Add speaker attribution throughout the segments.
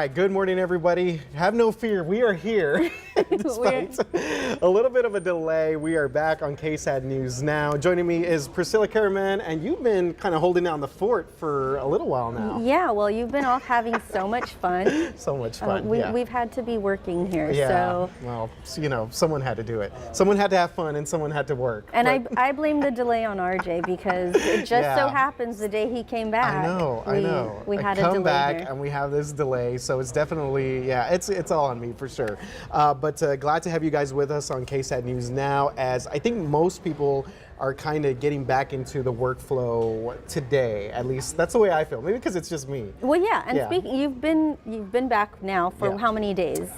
Speaker 1: right, good morning, everybody. Have no fear, we are here. Despite a little bit of a delay, we are back on KSAT News Now. Joining me is Priscilla Karaman, and you've been kind of holding down the fort for a little while now.
Speaker 2: Yeah, well, you've been off having so much fun.
Speaker 1: So much fun,
Speaker 2: We've had to be working here,
Speaker 1: yeah.
Speaker 2: So.
Speaker 1: Well, you know, someone had to do it. Someone had to have fun, and someone had to work.
Speaker 2: And I blame the delay on RJ because it just so happens the day he came back.
Speaker 1: I know.
Speaker 2: We had
Speaker 1: I
Speaker 2: a
Speaker 1: come
Speaker 2: delay
Speaker 1: back
Speaker 2: here.
Speaker 1: and we have this delay, so it's definitely, it's all on me for sure. But glad to have you guys with us on KSAT News Now, as I think most people are kind of getting back into the workflow today. At least that's the way I feel. Maybe because it's just me.
Speaker 2: Well, yeah. And speaking, you've been back now for how many days?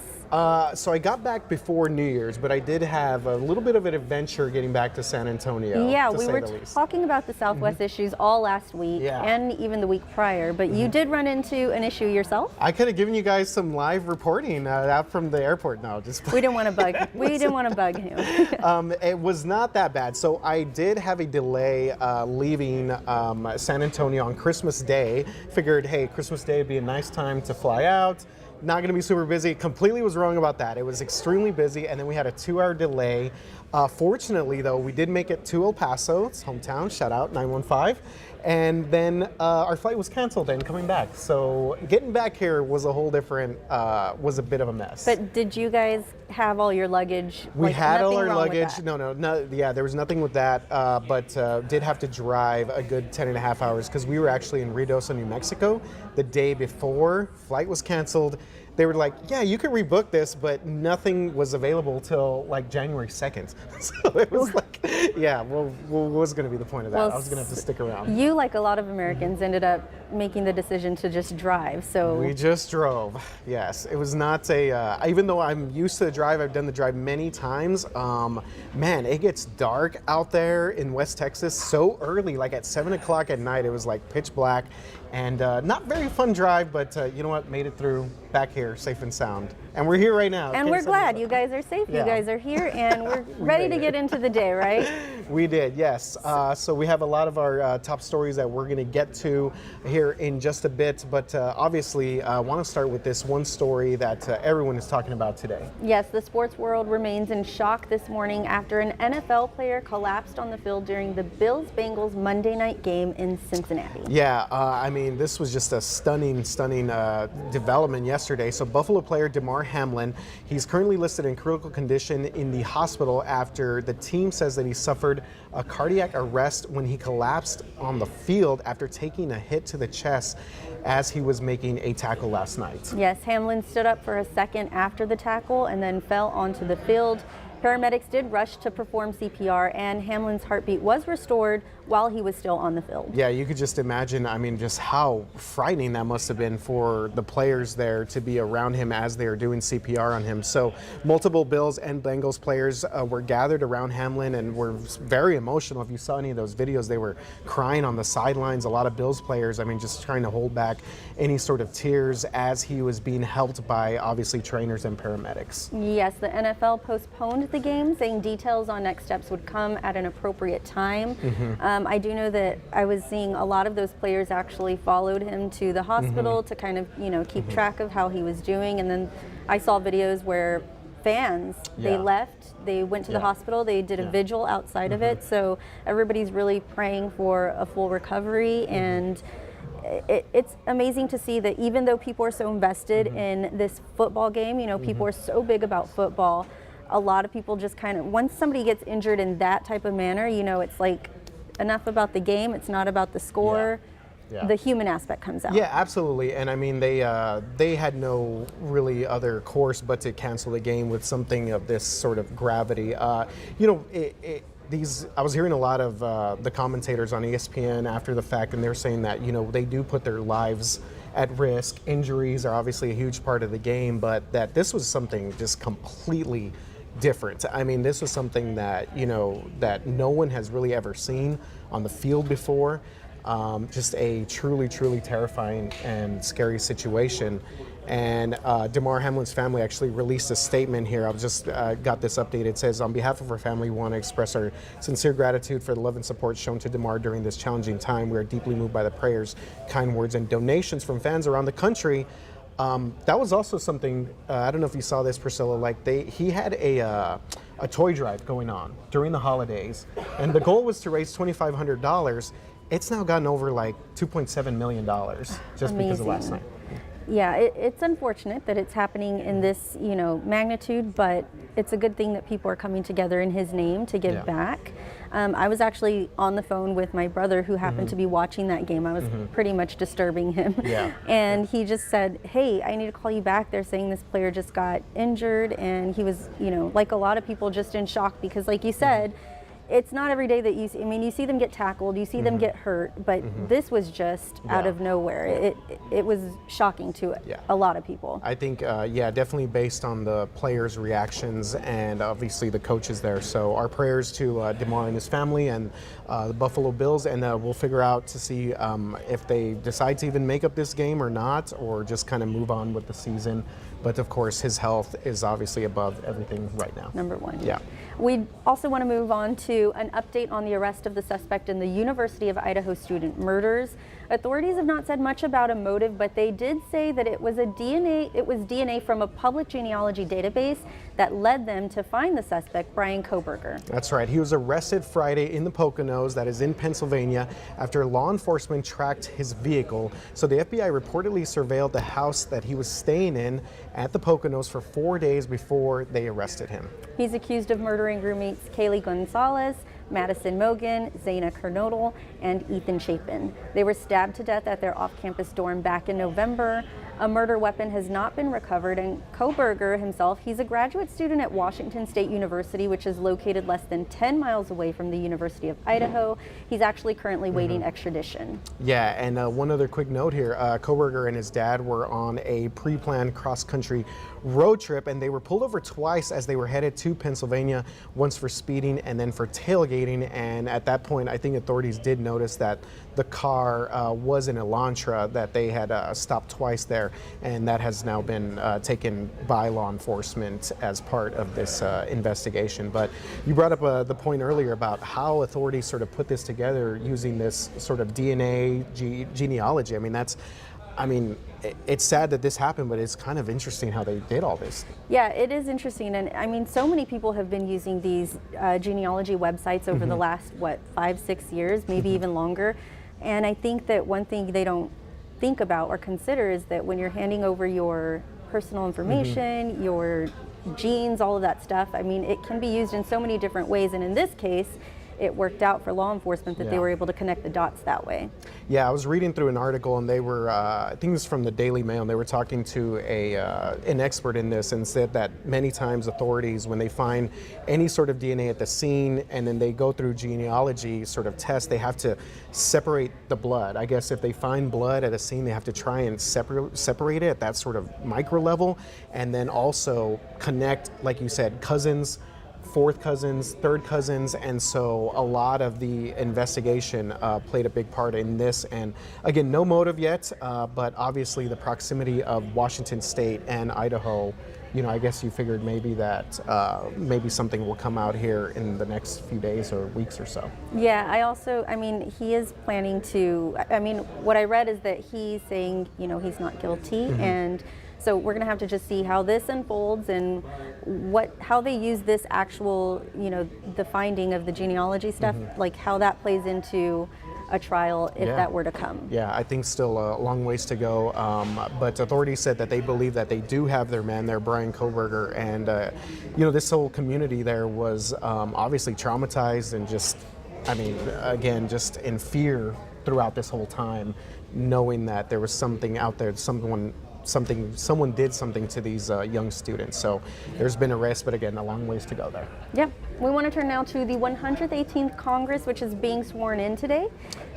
Speaker 1: So I got back before New Year's, but I did have a little bit of an adventure getting back to San Antonio.
Speaker 2: Yeah, we were talking about the Southwest issues all last week and even the week prior, but you did run into an issue yourself?
Speaker 1: I could have given you guys some live reporting out from the airport. No, just
Speaker 2: we didn't want to bug. We didn't want to bug you.
Speaker 1: It was not that bad. So I did have a delay leaving San Antonio on Christmas Day. Figured, hey, Christmas Day would be a nice time to fly out. Not going to be super busy. Completely was wrong about that. It was extremely busy, and then we had a 2-hour delay. Fortunately, though, we did make it to El Paso, it's hometown, shout out 915. And then our flight was canceled and coming back. So getting back here was a whole different, was a bit of a mess.
Speaker 2: But did you guys have all your luggage?
Speaker 1: We had all our luggage. No, yeah, there was nothing with that, but did have to drive a good 10.5 hours because we were actually in Reynosa, New Mexico the day before. Flight was canceled. They were like, yeah, you can rebook this, but nothing was available till like January 2nd. So it was like, yeah, well, what was going to be the point of that?
Speaker 2: Well,
Speaker 1: I was going to have to stick around.
Speaker 2: You, like a lot of Americans, ended up making the decision to just drive. So
Speaker 1: we just drove. Yes, it was not a, even though I'm used to the drive, I've done the drive many times. Man, it gets dark out there in West Texas so early, like at 7 o'clock at night. It was like pitch black. And not very fun drive, but you know what? Made it through back here, safe and sound. And we're here right now.
Speaker 2: And we're glad you guys are safe. You guys are here, and we're ready to get into the day, right?
Speaker 1: We did, yes. So we have a lot of our top stories that we're going to get to here in just a bit. But obviously, I want to start with this one story that everyone is talking about today.
Speaker 2: Yes, the sports world remains in shock this morning after an NFL player collapsed on the field during the Bills-Bengals Monday night game in Cincinnati.
Speaker 1: Yeah, I mean, this was just a stunning development yesterday. So Buffalo player Damar Hamlin, he's currently listed in critical condition in the hospital after the team says that he suffered a cardiac arrest when he collapsed on the field after taking a hit to the chest as he was making a tackle last night.
Speaker 2: Yes, Hamlin stood up for a second after the tackle and then fell onto the field. Paramedics did rush to perform CPR, and Hamlin's heartbeat was restored while he was still on the field.
Speaker 1: Yeah, you could just imagine, I mean, just how frightening that must have been for the players there to be around him as they were doing CPR on him. So multiple Bills and Bengals players were gathered around Hamlin and were very emotional. If you saw any of those videos, they were crying on the sidelines. A lot of Bills players, I mean, just trying to hold back any sort of tears as he was being helped by, obviously, trainers and paramedics.
Speaker 2: Yes, the NFL postponed the game, saying details on next steps would come at an appropriate time. I do know that I was seeing a lot of those players actually followed him to the hospital to kind of, keep track of how he was doing. And then I saw videos where fans, they left, they went to the hospital, they did a vigil outside of it. So everybody's really praying for a full recovery. And it's amazing to see that even though people are so invested in this football game, people are so big about football, a lot of people just kind of, once somebody gets injured in that type of manner, it's like enough about the game, it's not about the score. The human aspect comes out.
Speaker 1: Yeah, absolutely. And I mean, they had no really other course but to cancel the game with something of this sort of gravity. I was hearing a lot of the commentators on ESPN after the fact, and they're saying that, they do put their lives at risk. Injuries are obviously a huge part of the game, but that this was something just completely different. I mean, this was something that, that no one has really ever seen on the field before. Just a truly terrifying and scary situation. And Damar Hamlin's family actually released a statement here. I've just got this update. It says, on behalf of our family, we want to express our sincere gratitude for the love and support shown to Damar during this challenging time. We are deeply moved by the prayers, kind words, and donations from fans around the country. That was also something, I don't know if you saw this, Priscilla, like he had a toy drive going on during the holidays, and the goal was to raise $2,500. It's now gotten over like $2.7 million just because of last night.
Speaker 2: Yeah, it's unfortunate that it's happening in this, magnitude, but it's a good thing that people are coming together in his name to give back. I was actually on the phone with my brother who happened to be watching that game. I was pretty much disturbing him.
Speaker 1: Yeah.
Speaker 2: And he just said, hey, I need to call you back. They're saying this player just got injured. And he was, like a lot of people, just in shock because like you said, it's not every day that you see, you see them get tackled, you see them get hurt, but this was just out of nowhere. It was shocking to a lot of people.
Speaker 1: I think, definitely based on the players' reactions and obviously the coaches there. So our prayers to DeMar and his family and the Buffalo Bills, and we'll figure out to see if they decide to even make up this game or not, or just kind of move on with the season. But of course, his health is obviously above everything right now.
Speaker 2: Number one.
Speaker 1: Yeah.
Speaker 2: We also want to move on to an update on the arrest of the suspect in the University of Idaho student murders. Authorities have not said much about a motive, but they did say that it was DNA from a public genealogy database that led them to find the suspect, Brian Koberger.
Speaker 1: That's right. He was arrested Friday in the Poconos, that is in Pennsylvania, after law enforcement tracked his vehicle. So the FBI reportedly surveilled the house that he was staying in at the Poconos for 4 days before they arrested him.
Speaker 2: He's accused of murdering roommates Kaylee Gonzalez, Madison Mogan, Zaina Kernodle, and Ethan Chapin. They were stabbed to death at their off-campus dorm back in November. A murder weapon has not been recovered, and Koberger himself, he's a graduate student at Washington State University, which is located less than 10 miles away from the University of Idaho. He's actually currently waiting extradition.
Speaker 1: Yeah, and one other quick note here. Koberger and his dad were on a pre-planned cross-country road trip, and they were pulled over twice as they were headed to Pennsylvania, once for speeding and then for tailgating. And at that point, I think authorities did notice that the car was an Elantra, that they had stopped twice there, and that has now been taken by law enforcement as part of this investigation. But you brought up the point earlier about how authorities sort of put this together using this sort of DNA genealogy. It's sad that this happened, but it's kind of interesting how they did all this.
Speaker 2: Yeah, it is interesting. And so many people have been using these genealogy websites over the last, 5-6 years, maybe even longer. And I think that one thing they don't think about or consider is that when you're handing over your personal information, your genes, all of that stuff, it can be used in so many different ways. And in this case, it worked out for law enforcement that they were able to connect the dots that way.
Speaker 1: Yeah, I was reading through an article, and they were, I think it was from the Daily Mail, and they were talking to an expert in this, and said that many times authorities, when they find any sort of DNA at the scene and then they go through genealogy sort of tests, they have to separate the blood. I guess if they find blood at a scene, they have to try and separate it at that sort of micro level, and then also connect, like you said, cousins, fourth cousins, third cousins, and so a lot of the investigation played a big part in this. And again, no motive yet, but obviously the proximity of Washington State and Idaho, I guess you figured maybe that maybe something will come out here in the next few days or weeks or so.
Speaker 2: Yeah, he is planning to, what I read is that he's saying, he's not guilty, and so we're going to have to just see how this unfolds and how they use this actual, the finding of the genealogy stuff, like how that plays into a trial if that were to come. Yeah,
Speaker 1: I think still a long ways to go, but authorities said that they believe that they do have their man there, Brian Koberger, and this whole community there was obviously traumatized and just, just in fear throughout this whole time, knowing that there was something out there, someone did something to these young students. So there's been arrests, but again, a long ways to go there.
Speaker 2: Yeah. We want to turn now to the 118th Congress, which is being sworn in today.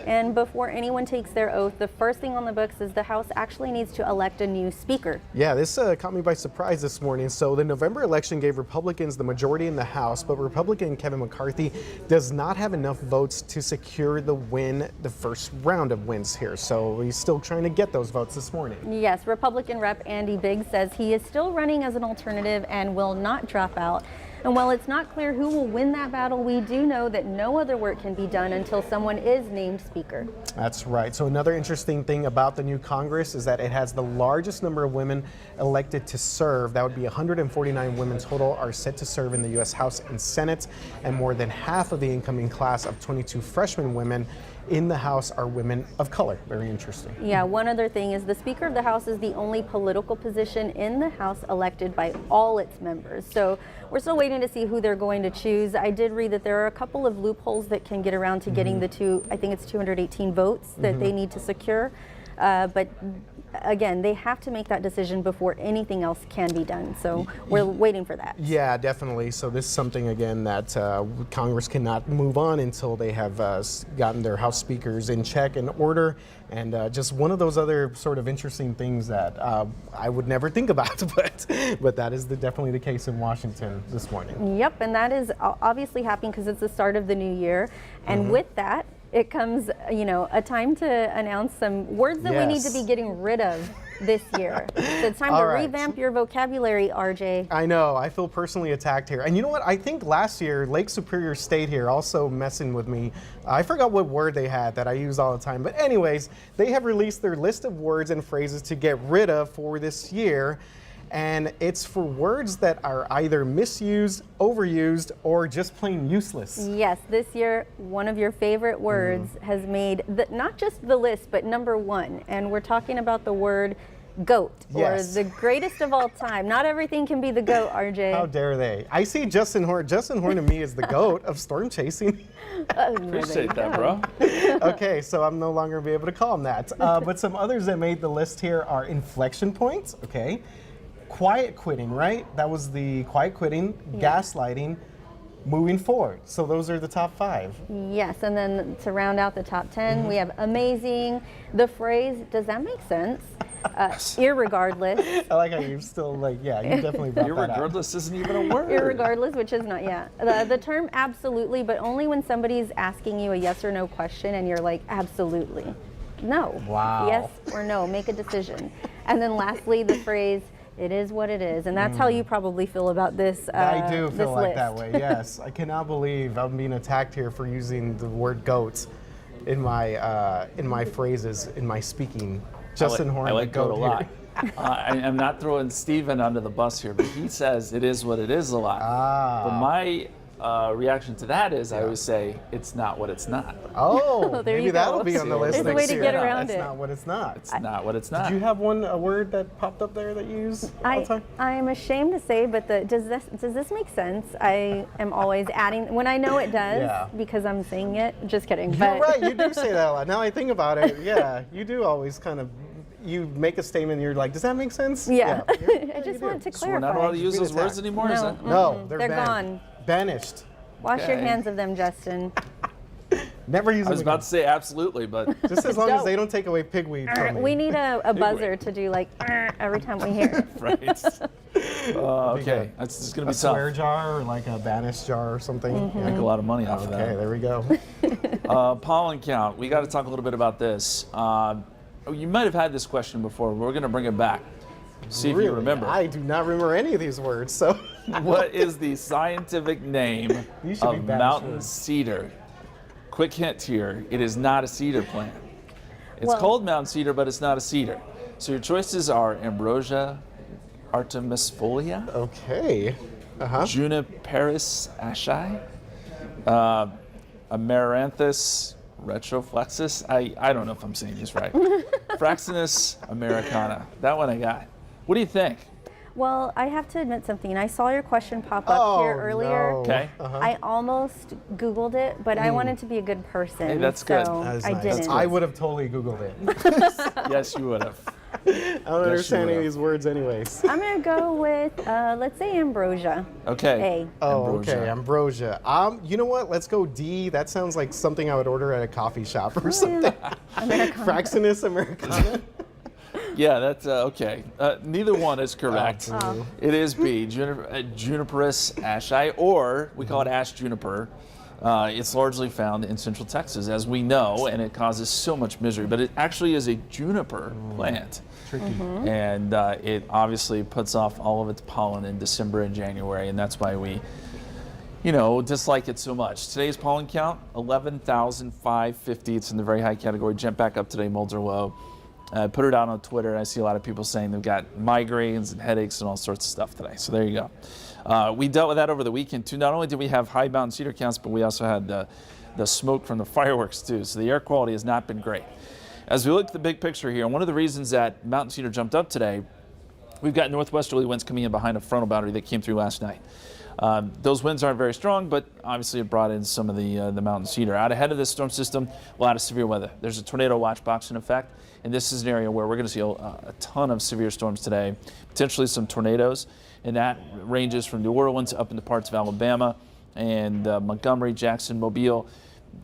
Speaker 2: And before anyone takes their oath, the first thing on the books is the House actually needs to elect a new speaker.
Speaker 1: Yeah, this caught me by surprise this morning. So the November election gave Republicans the majority in the House, but Republican Kevin McCarthy does not have enough votes to secure the first round of wins here. So he's still trying to get those votes this morning.
Speaker 2: Yes, Republican Rep. Andy Biggs says he is still running as an alternative and will not drop out. And while it's not clear who will win that battle, we do know that no other work can be done until someone is named Speaker.
Speaker 1: That's right. So another interesting thing about the new Congress is that it has the largest number of women elected to serve. That would be 149 women total are set to serve in the U.S. House and Senate, and more than half of the incoming class of 22 freshman women in the House are women of color. Very interesting.
Speaker 2: Yeah, one other thing is the Speaker of the House is the only political position in the House elected by all its members. So we're still waiting to see who they're going to choose. I did read that there are a couple of loopholes that can get around to getting the I think it's 218 votes that they need to secure. But again, they have to make that decision before anything else can be done. So we're waiting for that.
Speaker 1: Yeah, definitely. So this is something, again, that Congress cannot move on until they have gotten their House speakers in check and order. And just one of those other sort of interesting things that I would never think about, but that is definitely the case in Washington this morning.
Speaker 2: Yep, and that is obviously happening because it's the start of the new year. And with that, it comes, a time to announce some words that we need to be getting rid of this year. So it's time to revamp your vocabulary, RJ.
Speaker 1: I know, I feel personally attacked here. And you know what? I think last year, Lake Superior State here also messing with me. I forgot what word they had that I use all the time. But anyways, they have released their list of words and phrases to get rid of for this year. And it's for words that are either misused, overused, or just plain useless.
Speaker 2: Yes, this year, one of your favorite words has made not just the list, but #1. And we're talking about the word GOAT, or the greatest of all time. Not everything can be the GOAT, RJ.
Speaker 1: How dare they? I see Justin Horn. Justin Horn to me is the GOAT of storm chasing.
Speaker 3: Appreciate that, bro.
Speaker 1: Okay, so I'm no longer be able to call him that. But some others that made the list here are inflection points, okay? Quiet quitting, right? That was the quiet quitting, gaslighting, moving forward. So those are the top 5.
Speaker 2: Yes, and then to round out the top 10, we have amazing. The phrase, does that make sense? Irregardless.
Speaker 1: I like how you're still you definitely brought that up.
Speaker 3: Irregardless isn't even a word.
Speaker 2: Irregardless, which is not, the term absolutely, but only when somebody's asking you a yes or no question and you're like, absolutely. No.
Speaker 1: Wow.
Speaker 2: Yes or no, make a decision. And then lastly, the phrase, it is what it is, and that's how you probably feel about this.
Speaker 1: I do feel like
Speaker 2: list.
Speaker 1: that way. Yes, I cannot believe I'm being attacked here for using the word "goat" in my phrases in my speaking. Justin Horn,
Speaker 3: I like
Speaker 1: the
Speaker 3: goat a lot. I'm not throwing Steven under the bus here, but he says it is what it is a lot. But my reaction to that is I always say it's not what it's not.
Speaker 1: Oh,
Speaker 2: There
Speaker 1: maybe
Speaker 2: you
Speaker 1: that'll
Speaker 2: go.
Speaker 1: be on the list
Speaker 2: There's a
Speaker 1: next
Speaker 2: way to
Speaker 1: year.
Speaker 2: get around
Speaker 1: It's
Speaker 2: it.
Speaker 1: not what it's not.
Speaker 3: It's not what it's not.
Speaker 1: Did you have a word that popped up there that you use all the time?
Speaker 2: I am ashamed to say, but does this make sense? I am always adding when I know it does because I'm saying it. Just kidding.
Speaker 1: You're right. You do say that a lot. Now I think about it, you do always kind of. You make a statement and you're like, does that make sense?
Speaker 2: Yeah. I just wanted to
Speaker 3: So
Speaker 2: clarify.
Speaker 3: we're not allowed to use those words
Speaker 1: attacked.
Speaker 3: anymore?
Speaker 2: No.
Speaker 3: Is that?
Speaker 1: No, they're
Speaker 2: They're
Speaker 1: banned.
Speaker 2: gone.
Speaker 1: Banished.
Speaker 2: Wash your
Speaker 3: Okay.
Speaker 2: hands of them, Justin.
Speaker 1: Never use
Speaker 3: I
Speaker 1: them
Speaker 3: was about
Speaker 1: again.
Speaker 3: to say absolutely, but
Speaker 1: Just as long as they don't take away pigweed from me.
Speaker 2: We need a buzzer to do like every time we hear it.
Speaker 3: right. Okay, that's just gonna
Speaker 1: A
Speaker 3: be tough.
Speaker 1: swear jar or like a banish jar or something.
Speaker 3: Make a lot of money off of
Speaker 1: Okay,
Speaker 3: that.
Speaker 1: there we go.
Speaker 3: Pollen count. We got to talk a little bit about this. You might have had this question before. We're going to bring it back. See if you
Speaker 1: Really?
Speaker 3: remember.
Speaker 1: I do not remember any of these words, so.
Speaker 3: What is the scientific name
Speaker 1: These should be
Speaker 3: of
Speaker 1: banished
Speaker 3: mountain
Speaker 1: words.
Speaker 3: cedar? Quick hint here. It is not a cedar plant. It's
Speaker 2: Well-
Speaker 3: called mountain cedar, but it's not a cedar. So your choices are ambrosia artemisfolia,
Speaker 1: Okay.
Speaker 3: Juniperus ashai, Amaranthus retroflexus. I don't know if I'm saying this right. Fraxinus americana. That one I got. What do you think?
Speaker 2: Well, I have to admit something. I saw your question pop up here earlier.
Speaker 1: No.
Speaker 3: Okay.
Speaker 2: I almost Googled it, but I wanted to be a good person.
Speaker 3: Hey, that's good.
Speaker 2: so
Speaker 1: That is
Speaker 2: I
Speaker 1: nice.
Speaker 2: didn't.
Speaker 1: I would have totally Googled it.
Speaker 3: Yes, you would have.
Speaker 1: I don't understand any of
Speaker 3: would've.
Speaker 1: these words anyways.
Speaker 2: I'm gonna go with let's say ambrosia.
Speaker 3: Okay.
Speaker 2: A.
Speaker 1: Oh,
Speaker 3: Ambrosia.
Speaker 1: okay, ambrosia. You know what? Let's go D. That sounds like something I would order at a coffee shop or something.
Speaker 2: Americana.
Speaker 1: Fraxinus americana.
Speaker 3: Yeah, that's okay. Neither one is correct. It is B, Juniperus ashai, or we call it ash juniper. It's largely found in central Texas, as we know, and it causes so much misery. But it actually is a juniper plant.
Speaker 1: Tricky.
Speaker 3: And it obviously puts off all of its pollen in December and January, and that's why we, dislike it so much. Today's pollen count, 11,550. It's in the very high category. Jumped back up today, molds are low. I put it out on Twitter, and I see a lot of people saying they've got migraines and headaches and all sorts of stuff today. So there you go. We dealt with that over the weekend, too. Not only did we have high mountain cedar counts, but we also had the smoke from the fireworks, too. So the air quality has not been great. As we look at the big picture here, one of the reasons that mountain cedar jumped up today, we've got northwesterly winds coming in behind a frontal boundary that came through last night. Those winds aren't very strong, but obviously it brought in some of the mountain cedar. Out ahead of this storm system, a lot of severe weather. There's a tornado watch box in effect, and this is an area where we're going to see a ton of severe storms today, potentially some tornadoes, and that ranges from New Orleans up into parts of Alabama and Montgomery, Jackson, Mobile.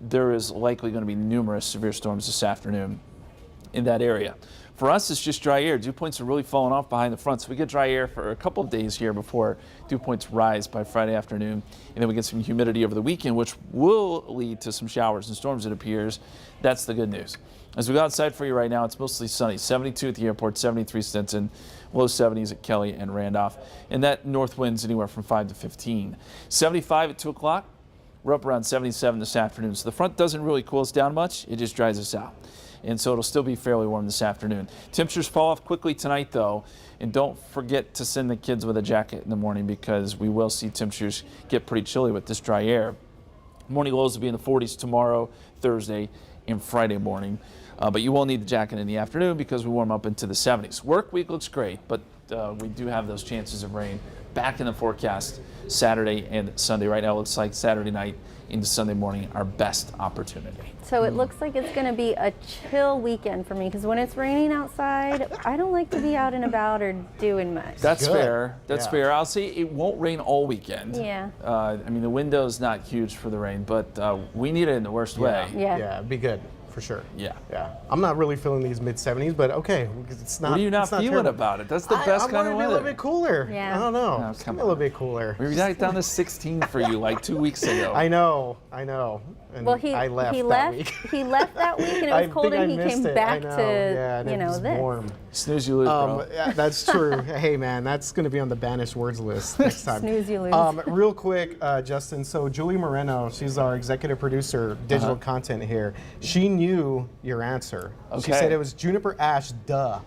Speaker 3: There is likely going to be numerous severe storms this afternoon in that area. For us, it's just dry air. Dew points are really falling off behind the front, so we get dry air for a couple of days here before dew points rise by Friday afternoon, and then we get some humidity over the weekend, which will lead to some showers and storms, it appears. That's the good news. As we go outside for you right now, it's mostly sunny. 72 at the airport, 73 Stinson, low 70s at Kelly and Randolph, and that north wind's anywhere from 5 to 15. 75 at 2 o'clock. We're up around 77 this afternoon, so the front doesn't really cool us down much. It just dries us out. And so it'll still be fairly warm this afternoon. Temperatures fall off quickly tonight, though, and don't forget to send the kids with a jacket in the morning because we will see temperatures get pretty chilly with this dry air. Morning lows will be in the 40s tomorrow, Thursday, and Friday morning. But you will need the jacket in the afternoon because we warm up into the 70s. Work week looks great, but we do have those chances of rain back in the forecast Saturday and Sunday. Right now it looks like Saturday night into Sunday morning, our best opportunity.
Speaker 2: So it looks like it's going to be a chill weekend for me because when it's raining outside, I don't like to be out and about or doing much.
Speaker 3: That's
Speaker 1: Good.
Speaker 3: fair. That's
Speaker 1: Yeah.
Speaker 3: fair. I'll say it won't rain all weekend.
Speaker 2: Yeah.
Speaker 3: I mean, the window's not huge for the rain, but we need it in the worst way.
Speaker 2: Yeah.
Speaker 1: Yeah, be good for sure.
Speaker 3: Yeah.
Speaker 1: Yeah. I'm not really feeling these mid 70s, but okay, because it's not.
Speaker 3: What are you not
Speaker 1: it's
Speaker 3: feeling
Speaker 1: terrible.
Speaker 3: about it? That's the best
Speaker 1: I'm
Speaker 3: kind of
Speaker 1: wanting to be a little
Speaker 3: weather.
Speaker 1: bit cooler.
Speaker 2: Yeah.
Speaker 1: I don't know.
Speaker 3: Oh,
Speaker 1: It's
Speaker 3: come
Speaker 1: a little bit cooler.
Speaker 3: We got it down to 16 for you like 2 weeks ago.
Speaker 1: I know. And
Speaker 2: Well, he
Speaker 1: I left
Speaker 2: he
Speaker 1: that
Speaker 2: left.
Speaker 1: week.
Speaker 2: He left that week, and it
Speaker 1: I
Speaker 2: was cold,
Speaker 1: think I
Speaker 2: and he
Speaker 1: missed
Speaker 2: came
Speaker 1: it.
Speaker 2: back
Speaker 1: I know.
Speaker 2: to
Speaker 1: Yeah, and it was
Speaker 2: this.
Speaker 1: warm.
Speaker 3: Snooze, you lose, bro.
Speaker 1: Yeah, that's true. Hey, man, that's going to be on the banished words list next time.
Speaker 2: Snooze, you lose.
Speaker 1: Real quick, Justin. So Julie Moreno, she's our executive producer, digital content here. She knew your answer. She
Speaker 3: Okay.
Speaker 1: said it was juniper ash. Duh.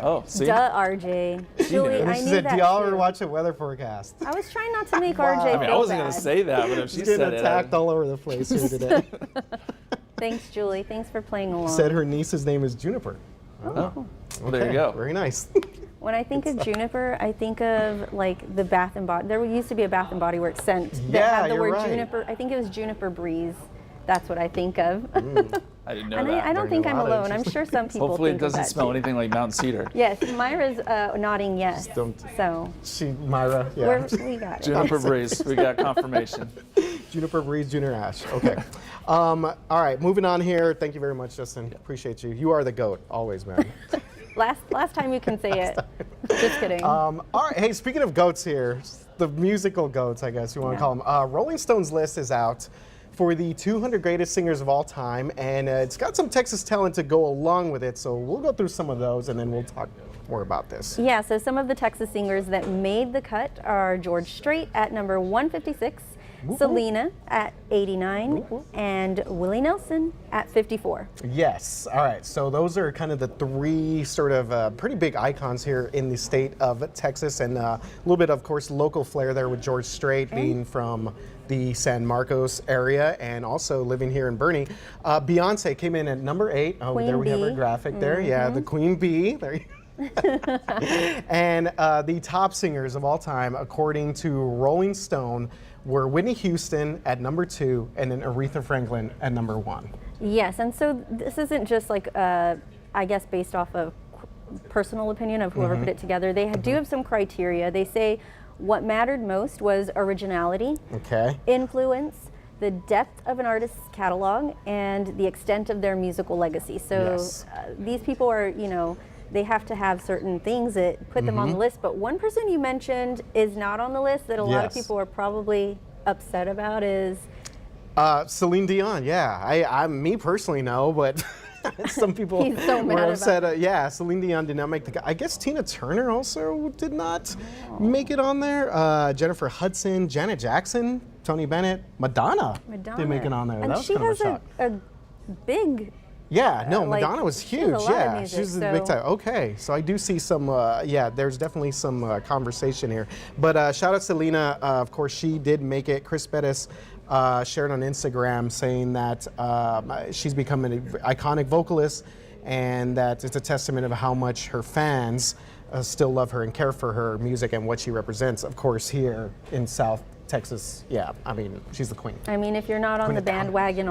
Speaker 3: Oh, see?
Speaker 2: Duh, RJ. Julie,
Speaker 1: And
Speaker 2: I
Speaker 1: she
Speaker 2: knew
Speaker 1: said,
Speaker 2: that
Speaker 1: "Do y'all
Speaker 2: too.
Speaker 1: ever watch the weather forecast?"
Speaker 2: I was trying not to make
Speaker 1: Wow.
Speaker 2: RJ
Speaker 3: I mean, I
Speaker 2: feel
Speaker 3: wasn't going
Speaker 2: bad.
Speaker 3: to say that, but if she
Speaker 1: She's
Speaker 3: said
Speaker 1: getting
Speaker 3: it,
Speaker 1: attacked all over the place here today.
Speaker 2: Thanks, Julie. Thanks for playing along.
Speaker 1: Said her niece's name is Juniper.
Speaker 3: well, there you
Speaker 1: Okay,
Speaker 3: go.
Speaker 1: Very nice.
Speaker 2: When I think of juniper, I think of like the Bath and Body. There used to be a Bath and Body Works scent that
Speaker 1: Yeah,
Speaker 2: had the
Speaker 1: you're
Speaker 2: word
Speaker 1: right.
Speaker 2: juniper. I think it was juniper breeze. That's what I think of.
Speaker 3: I didn't know
Speaker 2: And
Speaker 3: that.
Speaker 2: I don't
Speaker 1: Learning
Speaker 2: think
Speaker 1: a
Speaker 2: I'm
Speaker 1: lot of
Speaker 2: alone. I'm
Speaker 1: interesting
Speaker 2: sure some people
Speaker 3: Hopefully it
Speaker 2: think of
Speaker 3: doesn't
Speaker 2: that
Speaker 3: smell
Speaker 2: too.
Speaker 3: anything like Mountain Cedar.
Speaker 2: Yes, Myra's nodding yes.
Speaker 1: Don't-
Speaker 2: So
Speaker 1: Myra, yeah.
Speaker 2: we got it.
Speaker 3: Juniper Breeze, we got confirmation.
Speaker 1: Juniper Breeze, Junior Ash. Okay. All right, moving on here. Thank you very much, Justin. Appreciate you. You are the GOAT, always, man.
Speaker 2: Last time you can say it. Just kidding.
Speaker 1: All right, hey, speaking of goats here, the musical goats, I guess you want to call them. Rolling Stone's list is out for the 200 greatest singers of all time, and it's got some Texas talent to go along with it, so we'll go through some of those, and then we'll talk more about this.
Speaker 2: Yeah, so some of the Texas singers that made the cut are George Strait at number 156, Selena at 89, and Willie Nelson at 54.
Speaker 1: Yes. All right. So those are kind of the three sort of pretty big icons here in the state of Texas, and a little bit, of course, local flair there with George Strait being from the San Marcos area and also living here in Bernie. Beyonce came in at number 8. Oh,
Speaker 2: Queen
Speaker 1: there we have her
Speaker 2: Bee.
Speaker 1: graphic there. Yeah, the Queen Bee. There you And the top singers of all time, according to Rolling Stone, were Whitney Houston at number 2 and then Aretha Franklin at number 1.
Speaker 2: Yes, and so this isn't just like, I guess, based off of personal opinion of whoever put it together. They do have some criteria. They say what mattered most was originality,
Speaker 1: Okay.
Speaker 2: influence, the depth of an artist's catalog, and the extent of their musical legacy. So
Speaker 1: Yes.
Speaker 2: these people are, they have to have certain things that put them on the list. But one person you mentioned is not on the list that a lot of
Speaker 1: Yes.
Speaker 2: people are probably upset about is
Speaker 1: Celine Dion, yeah. Me personally know, but some people
Speaker 2: He's so mad
Speaker 1: were
Speaker 2: about
Speaker 1: upset. Yeah, Celine Dion did not make the cut. I guess Tina Turner also did not make it on there. Jennifer Hudson, Janet Jackson, Tony Bennett, Madonna did make it on there.
Speaker 2: And
Speaker 1: that was
Speaker 2: she
Speaker 1: kind
Speaker 2: has
Speaker 1: of a shock.
Speaker 2: a big.
Speaker 1: Yeah, no,
Speaker 2: like,
Speaker 1: Madonna was
Speaker 2: she has a
Speaker 1: huge.
Speaker 2: lot of
Speaker 1: Yeah,
Speaker 2: music,
Speaker 1: she's a big
Speaker 2: so-
Speaker 1: time. Okay, so I do see some. Yeah, there's definitely some conversation here. But shout out Selena. Of course, she did make it. Chris Bettis shared on Instagram saying that she's become an iconic vocalist, and that it's a testament of how much her fans still love her and care for her music and what she represents. Of course, here in South Texas, yeah, I mean, she's the queen.
Speaker 2: I mean, if you're not on
Speaker 1: Queen
Speaker 2: the
Speaker 1: of country.
Speaker 2: bandwagon